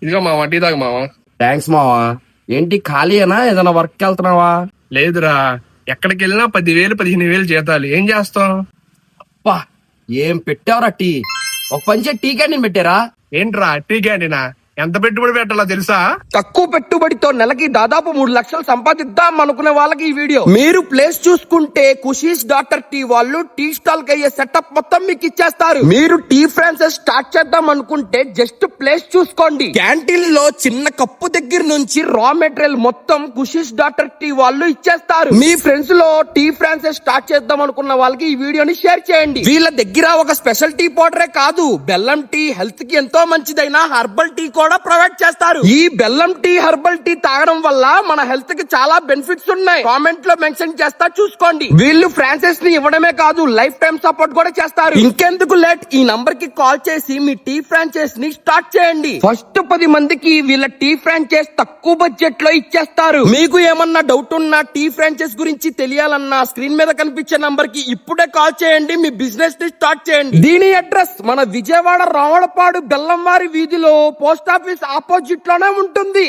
ఇదిగో మావా టీ తాగు మావా. థ్యాంక్స్ మావా. ఏంటి ఖాళీయేనా, ఏదైనా వర్క్ వెళ్తున్నావా? లేదురా, ఎక్కడికి వెళ్ళినా 10,000 15,000 జీతాలు. ఏం చేస్తాం? అబ్బా, ఏం పెట్టావురా టీ? ఒక పంచే టీ క్యాంటీన్ పెట్టారా? ఏంట్రా టీ క్యాంటీనా? ఎంత పెట్టుబడి పెట్టాలో తెలుసా? తక్కువ పెట్టుబడితో నెలకి దాదాపు 3 లక్షలు సంపాదిద్దాం అనుకునే వాళ్ళకి ఈ వీడియో. మీరు ప్లేస్ చూసుకుంటే కుషీస్ డాక్టర్ టీ వాళ్ళు టీ స్టాల్ కి అయ్యే సెటప్ మొత్తం మీకు ఇచ్చేస్తారు. మీరు టీ ఫ్రాంచైజ్ స్టార్ట్ చేద్దాం అనుకుంటే జస్ట్ ప్లేస్ చూసుకోండి. క్యాంటీన్ లో చిన్న కప్పు దగ్గర నుంచి రా మెటీరియల్ మొత్తం కుషీస్ డాక్టర్ టీ వాళ్ళు ఇచ్చేస్తారు. మీ ఫ్రెండ్స్ లో టీ ఫ్రాంచైజ్ స్టార్ట్ చేద్దాం అనుకున్న వాళ్ళకి ఈ వీడియోని షేర్ చేయండి. వీళ్ళ దగ్గర ఒక స్పెషల్ టీ పౌడరే కాదు, బెల్లం టీ హెల్త్ కి ఎంతో మంచిదైన హర్బల్ టీ కూడా ప్రొవైడ్ చేస్తారు. ఈ బెల్లం టీ హెర్బల్ టీ తాగడం వల్ల మన హెల్త్ కి చాలా బెనిఫిట్స్ ఉన్నాయి. కామెంట్ లో మెన్షన్ చేస్తా, చూసుకోండి. వీళ్ళు ఫ్రాంచైజ్ ని ఇవ్వడమే కాదు, లైఫ్ టైం సపోర్ట్ కూడా చేస్తారు. ఇంకెందుకు లేట్, ఈ నంబర్ కి కాల్ చేసి మీ టీ ఫ్రాంచైజ్ ని స్టార్ట్ చేయండి. ఫస్ట్ 10 మందికి వీళ్ళ టీ ఫ్రాంచైజ్ తక్కువ బడ్జెట్ లో ఇచ్చేస్తారు. మీకు ఏమన్నా డౌట్ ఉన్నా, టీ ఫ్రాంచైజ్ గురించి తెలియాలన్నా స్క్రీన్ మీద కనిపించే నంబర్ కి ఇప్పుడే కాల్ చేయండి. మీ బిజినెస్ ని స్టార్ట్ చేయండి. దీని అడ్రస్ మన విజయవాడ రావణపాడు బెల్లంవారి వీధిలో పోస్ట్ ఆఫీస్ ఆపోజిట్ లోనే ఉంటుంది.